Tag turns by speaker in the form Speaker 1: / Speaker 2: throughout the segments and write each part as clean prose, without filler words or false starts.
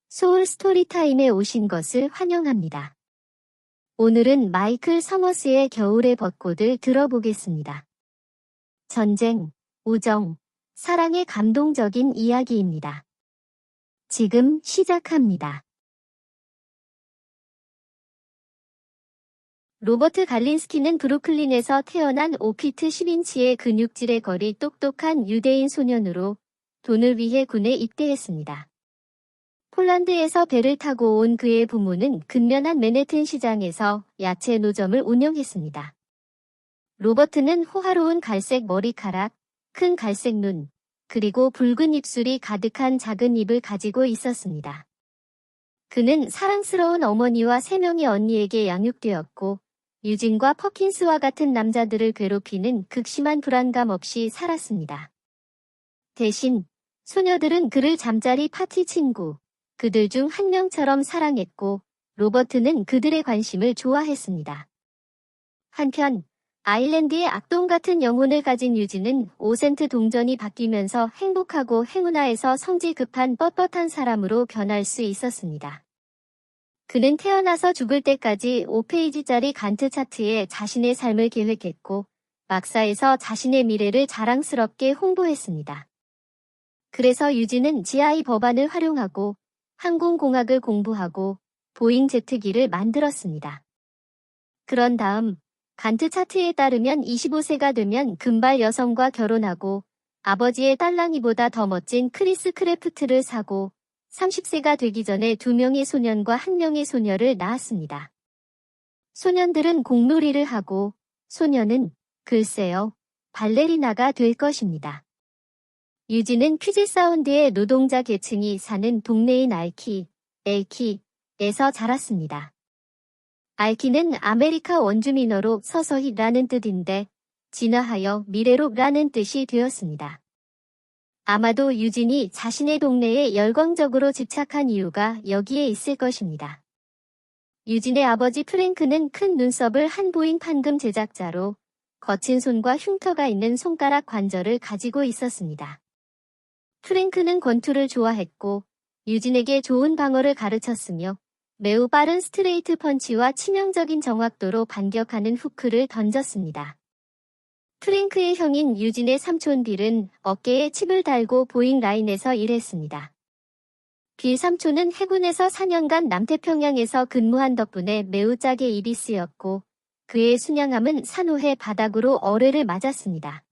Speaker 1: 소울 스토리타임에 오신 것을 환영합니다. 오늘은 마이클 서머스의 겨울의 벚꽃을 들어보겠습니다. 전쟁, 우정, 사랑의 감동적인 이야기입니다. 지금 시작합니다. 로버트 갈린스키는 브루클린에서 태어난 5피트 10인치의 근육질의 거리 똑똑한 유대인 소년으로 돈을 위해 군에 입대했습니다. 폴란드에서 배를 타고 온 그의 부모는 근면한 맨해튼 시장에서 야채 노점을 운영했습니다. 로버트는 호화로운 갈색 머리카락, 큰 갈색 눈, 그리고 붉은 입술이 가득한 작은 입을 가지고 있었습니다. 그는 사랑스러운 어머니와 3명의 언니에게 양육되었고, 유진과 퍼킨스와 같은 남자들을 괴롭히는 극심한 불안감 없이 살았습니다. 대신 소녀들은 그를 잠자리 파티 친구, 그들 중 한 명처럼 사랑했고 로버트는 그들의 관심을 좋아했습니다. 한편 아일랜드의 악동 같은 영혼을 가진 유진은 5센트 동전이 바뀌면서 행복하고 행운아에서 성질 급한 뻣뻣한 사람으로 변할 수 있었습니다. 그는 태어나서 죽을 때까지 5페이지짜리 간트 차트에 자신의 삶을 계획했고 막사에서 자신의 미래를 자랑스럽게 홍보했습니다. 그래서 유진은 GI 법안을 활용하고 항공공학을 공부하고 보잉 제트기를 만들었습니다. 그런 다음 간트 차트에 따르면 25세가 되면 금발 여성과 결혼하고 아버지의 딸랑이보다 더 멋진 크리스 크래프트를 사고 30세가 되기 전에 2명의 소년과 1명의 소녀를 낳았습니다. 소년들은 공놀이를 하고 소녀는 글쎄요, 발레리나가 될 것입니다. 유진은 퓨짓 사운드의 노동자 계층이 사는 동네인 엘키에서 자랐습니다. 알키는 아메리카 원주민어로 서서히라는 뜻인데 진화하여 미래로라는 뜻이 되었습니다. 아마도 유진이 자신의 동네에 열광적으로 집착한 이유가 여기에 있을 것입니다. 유진의 아버지 프랭크는 큰 눈썹을 한 보잉 판금 제작자로 거친 손과 흉터가 있는 손가락 관절을 가지고 있었습니다. 프랭크는 권투를 좋아했고 유진에게 좋은 방어를 가르쳤으며 매우 빠른 스트레이트 펀치와 치명적인 정확도로 반격하는 후크를 던졌습니다. 프랭크의 형인 유진의 삼촌 빌은 어깨에 칩을 달고 보잉 라인에서 일했습니다. 빌 삼촌은 해군에서 4년간 남태평양에서 근무한 덕분에 매우 짜게 일이 쓰였고 그의 순양함은 산호해 바닥으로 어뢰를 맞았습니다.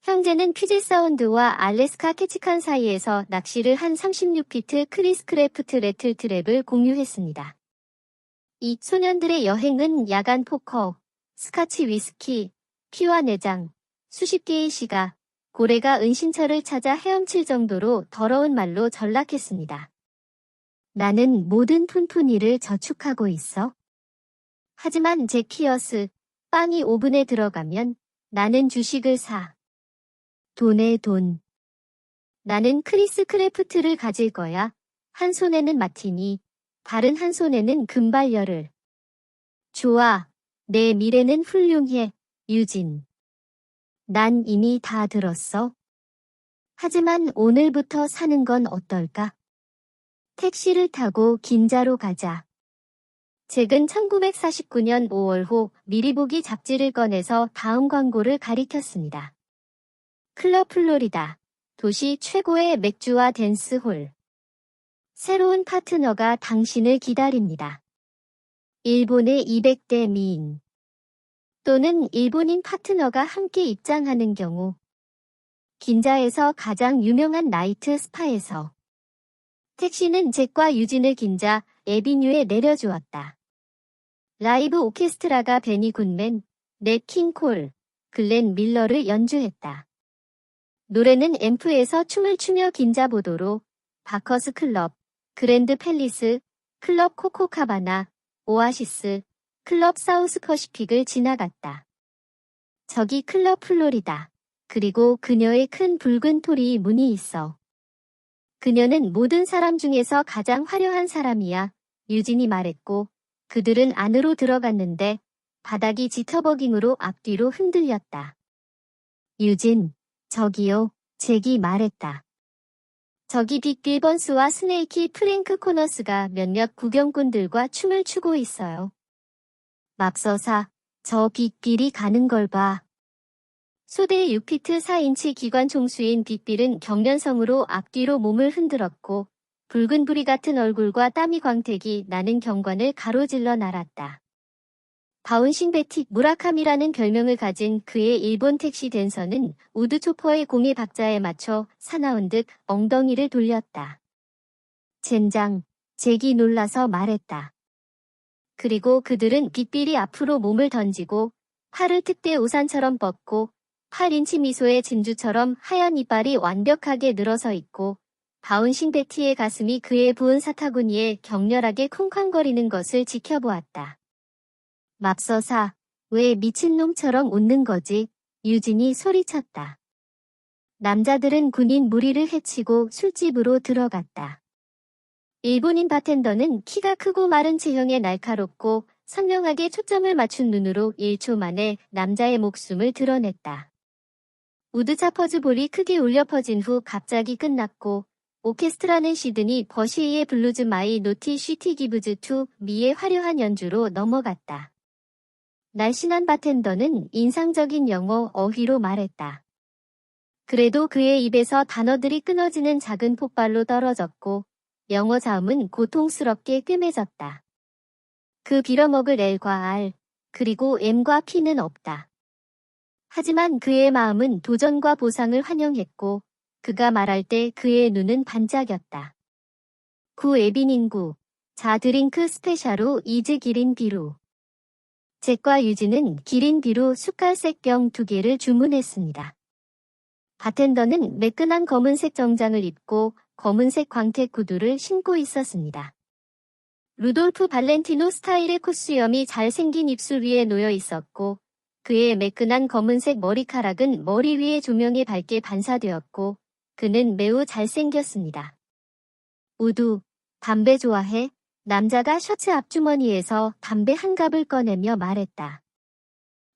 Speaker 1: 형제는 퓨짓 사운드와 알래스카 캐치칸 사이에서 낚시를 한 36피트 크리스 크래프트 레틀 트랩을 공유했습니다. 이 소년들의 여행은 야간 포커, 스카치 위스키, 피와 내장, 수십 개의 시가, 고래가 은신처를 찾아 헤엄칠 정도로 더러운 말로 전락했습니다. 나는 모든 푼푼이를 저축하고 있어. 하지만 제키어스, 빵이 오븐에 들어가면 나는 주식을 사. 돈에 돈. 나는 크리스 크래프트를 가질 거야. 한 손에는 마티니, 다른 한 손에는 금발열을. 좋아. 내 미래는 훌륭해, 유진. 난 이미 다 들었어. 하지만 오늘부터 사는 건 어떨까? 택시를 타고 긴자로 가자. 잭은 1949년 5월호 미리 보기 잡지를 꺼내서 다음 광고를 가리켰습니다. 클럽 플로리다, 도시 최고의 맥주와 댄스홀. 새로운 파트너가 당신을 기다립니다. 일본의 200대 미인 또는 일본인 파트너가 함께 입장하는 경우 긴자에서 가장 유명한 나이트 스파에서 택시는 잭과 유진을 긴자 에비뉴에 내려주었다. 라이브 오케스트라가 베니 굿맨, 넷 킹콜, 글렌 밀러를 연주했다. 노래는 앰프에서 춤을 추며 긴자보도로 바커스 클럽, 그랜드 팰리스, 클럽 코코카바나, 오아시스, 클럽 사우스 퍼시픽을 지나갔다. 저기 클럽 플로리다. 그리고 그녀의 큰 붉은 토리 문이 있어. 그녀는 모든 사람 중에서 가장 화려한 사람이야. 유진이 말했고 그들은 안으로 들어갔는데 바닥이 지터버깅으로 앞뒤로 흔들렸다. 유진, 저기요, 잭이 말했다. 저기 빅 빌번스와 스네이키 프랭크 코너스가 몇몇 구경꾼들과 춤을 추고 있어요. 맙서사, 저 빅빌이 가는 걸 봐. 소대의 6피트 4인치 기관 총수인 빅빌은 경련성으로 앞뒤로 몸을 흔들었고 붉은 부리 같은 얼굴과 땀이 광택이 나는 경관을 가로질러 날았다. 바운싱 베틱 무라카미라는 별명을 가진 그의 일본 택시 댄서는 우드초퍼의 공의 박자에 맞춰 사나운 듯 엉덩이를 돌렸다. 젠장, 잭이 놀라서 말했다. 그리고 그들은 빅빌이 앞으로 몸을 던지고 팔을 특대 우산처럼 뻗고 8인치 미소의 진주처럼 하얀 이빨이 완벽하게 늘어서 있고 바운싱 베티의 가슴이 그의 부은 사타구니에 격렬하게 쿵쾅거리는 것을 지켜보았다. 맙서사, 왜 미친놈처럼 웃는 거지? 유진이 소리쳤다. 남자들은 군인 무리를 해치고 술집으로 들어갔다. 일본인 바텐더는 키가 크고 마른 체형에 날카롭고 선명하게 초점을 맞춘 눈으로 1초 만에 남자의 목숨을 드러냈다. 우드차퍼즈 볼이 크게 울려 퍼진 후 갑자기 끝났고 오케스트라는 시드니 버시의 블루즈 마이 노티 쉬티 기브즈 투 미의 화려한 연주로 넘어갔다. 날씬한 바텐더는 인상적인 영어 어휘로 말했다. 그래도 그의 입에서 단어들이 끊어지는 작은 폭발로 떨어졌고 영어 자음은 고통스럽게 꿰매졌다. 그 빌어먹을 L과 R, 그리고 M과 P는 없다. 하지만 그의 마음은 도전과 보상을 환영했고 그가 말할 때 그의 눈은 반짝였다. 구 에비닝구, 자 드링크 스페샤로 이즈 기린 비루. 잭과 유진은 기린 비루 숟갈색 병 2개를 주문했습니다. 바텐더는 매끈한 검은색 정장을 입고 검은색 광택 구두를 신고 있었습니다. 루돌프 발렌티노 스타일의 콧수염이 잘생긴 입술 위에 놓여 있었고 그의 매끈한 검은색 머리카락은 머리 위의 조명에 밝게 반사되었고 그는 매우 잘생겼습니다. 우두, 담배 좋아해? 남자가 셔츠 앞주머니에서 담배 한 갑을 꺼내며 말했다.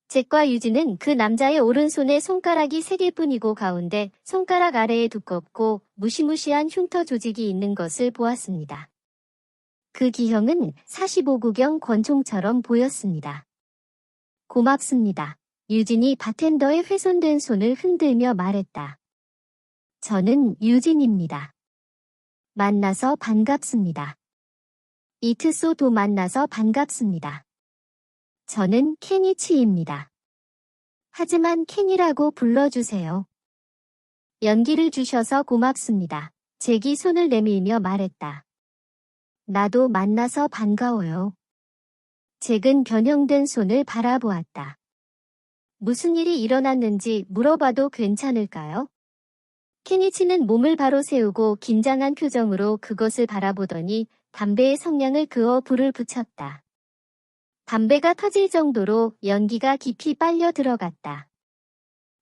Speaker 1: 잭과 유진은 그 남자의 오른손에 손가락이 3개뿐이고 가운데 손가락 아래에 두껍고 무시무시한 흉터 조직이 있는 것을 보았습니다. 그 기형은 45구경 권총처럼 보였습니다. 고맙습니다. 유진이 바텐더의 훼손된 손을 흔들며 말했다. 저는 유진입니다. 만나서 반갑습니다. 이트소도 만나서 반갑습니다. 저는 케니치입니다. 하지만 켄이라고 불러주세요. 연기를 주셔서 고맙습니다. 잭이 손을 내밀며 말했다. 나도 만나서 반가워요. 잭은 변형된 손을 바라보았다. 무슨 일이 일어났는지 물어봐도 괜찮을까요? 케니치는 몸을 바로 세우고 긴장한 표정으로 그것을 바라보더니 담배의 성냥을 그어 불을 붙였다. 담배가 터질 정도로 연기가 깊이 빨려 들어갔다.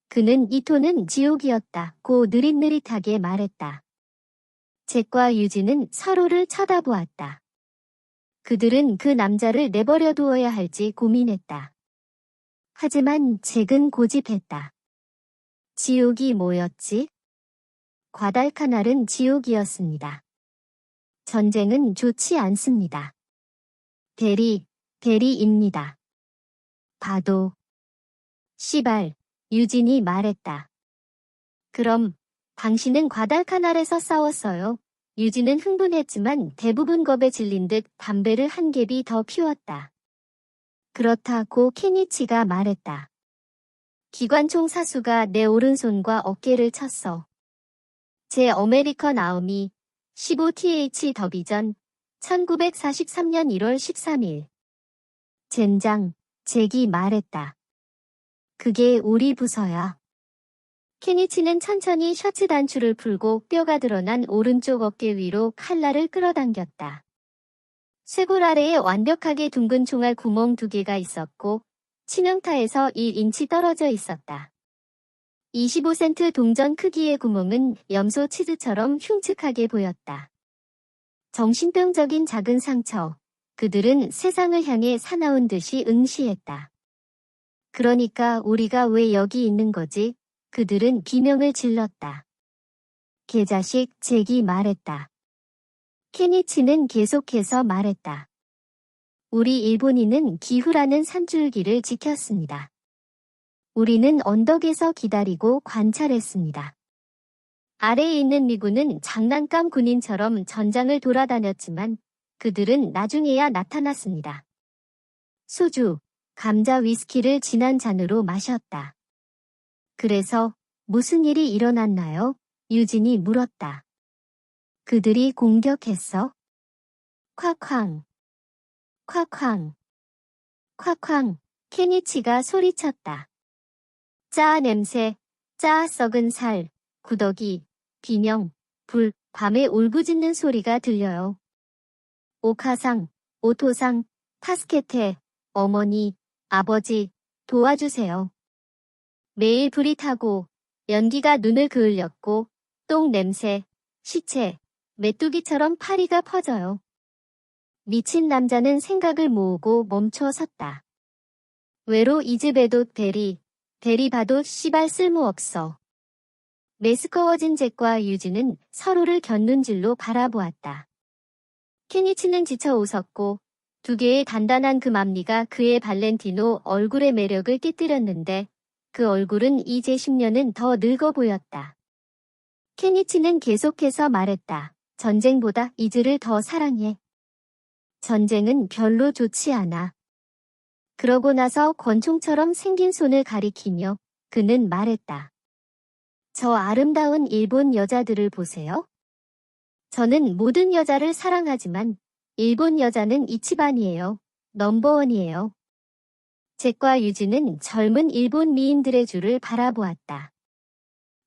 Speaker 1: 그는 이 톤은 지옥이었다고 느릿느릿하게 말했다. 잭과 유진은 서로를 쳐다보았다. 그들은 그 남자를 내버려 두어야 할지 고민했다. 하지만 잭은 고집했다. 지옥이 뭐였지? 과달카날은 지옥이었습니다. 전쟁은 좋지 않습니다. 대리입니다. 봐도. 시발, 유진이 말했다. 그럼, 당신은 과달카날에서 싸웠어요. 유진은 흥분했지만 대부분 겁에 질린 듯 담배를 한 갭이 더 피웠다. 그렇다고 케니치가 말했다. 기관총 사수가 내 오른손과 어깨를 쳤어. 제 어메리컨 아우미 15th 더비전 1943년 1월 13일. 젠장, 잭이 말했다. 그게 우리 부서야. 케니치는 천천히 셔츠 단추를 풀고 뼈가 드러난 오른쪽 어깨 위로 칼날을 끌어당겼다. 쇄골 아래에 완벽하게 둥근 총알 구멍 2개가 있었고 치명타에서 1인치 떨어져 있었다. 25센트 동전 크기의 구멍은 염소 치즈처럼 흉측하게 보였다. 정신병적인 작은 상처. 그들은 세상을 향해 사나운 듯이 응시했다. 그러니까 우리가 왜 여기 있는 거지? 그들은 비명을 질렀다. 개자식, 잭이 말했다. 케니치는 계속해서 말했다. 우리 일본인은 기후라는 산줄기를 지켰습니다. 우리는 언덕에서 기다리고 관찰했습니다. 아래에 있는 미군은 장난감 군인처럼 전장을 돌아다녔지만 그들은 나중에야 나타났습니다. 소주, 감자 위스키를 진한 잔으로 마셨다. 그래서 무슨 일이 일어났나요? 유진이 물었다. 그들이 공격했어? 콱쾅. 콱쾅. 콱쾅. 케니치가 소리쳤다. 짜 냄새, 짜 썩은 살, 구더기, 비명, 불, 밤에 울부짖는 소리가 들려요. 오카상, 오토상, 타스케테, 어머니, 아버지, 도와주세요. 매일 불이 타고, 연기가 눈을 그을렸고, 똥 냄새, 시체, 메뚜기처럼 파리가 퍼져요. 미친 남자는 생각을 모으고 멈춰 섰다. 외로 이 집에도 베리 봐도 씨발 쓸모없어. 메스꺼워진 잭과 유진은 서로를 곁눈질로 바라보았다. 케니치는 지쳐 웃었고 두 개의 단단한 그 앞니가 그의 발렌티노 얼굴의 매력을 띠뜨렸는데 그 얼굴은 이제 10년은 더 늙어 보였다. 케니치는 계속해서 말했다. 전쟁보다 이즈를 더 사랑해. 전쟁은 별로 좋지 않아. 그러고 나서 권총처럼 생긴 손을 가리키며 그는 말했다. 저 아름다운 일본 여자들을 보세요. 저는 모든 여자를 사랑하지만 일본 여자는 이치반이에요. 넘버원이에요. 잭과 유진은 젊은 일본 미인들의 줄을 바라보았다.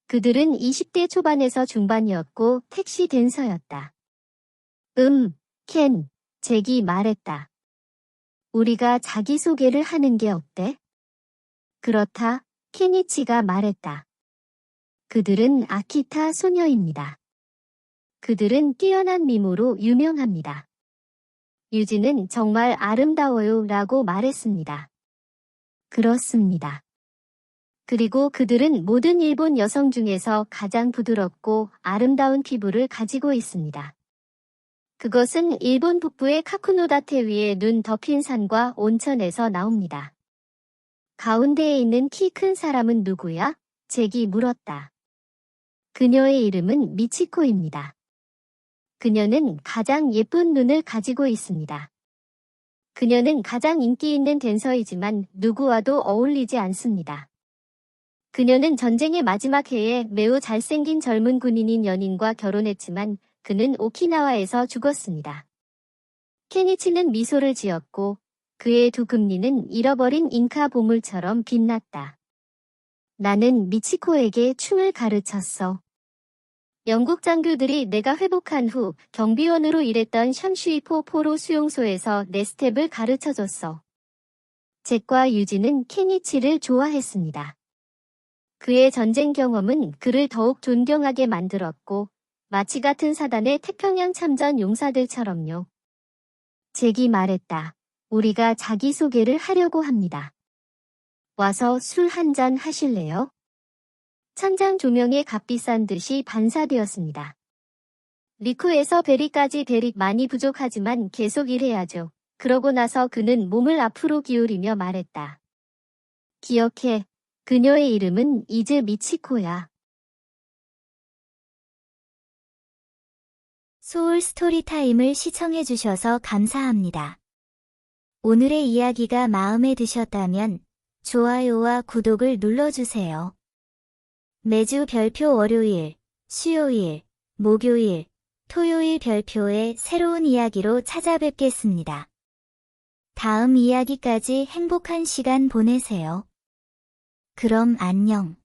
Speaker 1: 그들은 20대 초반에서 중반이었고 택시 댄서였다. 켄, 잭이 말했다. 우리가 자기소개를 하는 게 어때? 그렇다, 케니치가 말했다. 그들은 아키타 소녀입니다. 그들은 뛰어난 미모로 유명합니다. 유진은 정말 아름다워요 라고 말했습니다. 그렇습니다. 그리고 그들은 모든 일본 여성 중에서 가장 부드럽고 아름다운 피부를 가지고 있습니다. 그것은 일본 북부의 카쿠노다테 위에 눈 덮인 산과 온천에서 나옵니다. 가운데에 있는 키 큰 사람은 누구야? 잭이 물었다. 그녀의 이름은 미치코입니다. 그녀는 가장 예쁜 눈을 가지고 있습니다. 그녀는 가장 인기 있는 댄서이지만 누구와도 어울리지 않습니다. 그녀는 전쟁의 마지막 해에 매우 잘생긴 젊은 군인인 연인과 결혼했지만 그는 오키나와에서 죽었습니다. 케니치는 미소를 지었고 그의 두 금리는 잃어버린 잉카 보물처럼 빛났다. 나는 미치코에게 춤을 가르쳤어. 영국 장교들이 내가 회복한 후 경비원으로 일했던 샴슈이포 포로 수용소에서 내 스텝을 가르쳐줬어. 잭과 유진은 케니치를 좋아했습니다. 그의 전쟁 경험은 그를 더욱 존경하게 만들었고 마치 같은 사단의 태평양 참전 용사들처럼요. 잭이 말했다. 우리가 자기소개를 하려고 합니다. 와서 술 한잔 하실래요? 천장 조명에 값비싼 듯이 반사되었습니다. 리쿠에서 베리까지 베리 많이 부족하지만 계속 일해야죠. 그러고 나서 그는 몸을 앞으로 기울이며 말했다. 기억해. 그녀의 이름은 이즈 미치코야.
Speaker 2: 소울 스토리타임을 시청해주셔서 감사합니다. 오늘의 이야기가 마음에 드셨다면 좋아요와 구독을 눌러주세요. 매주 별표 월요일, 수요일, 목요일, 토요일 별표의 새로운 이야기로 찾아뵙겠습니다. 다음 이야기까지 행복한 시간 보내세요. 그럼 안녕.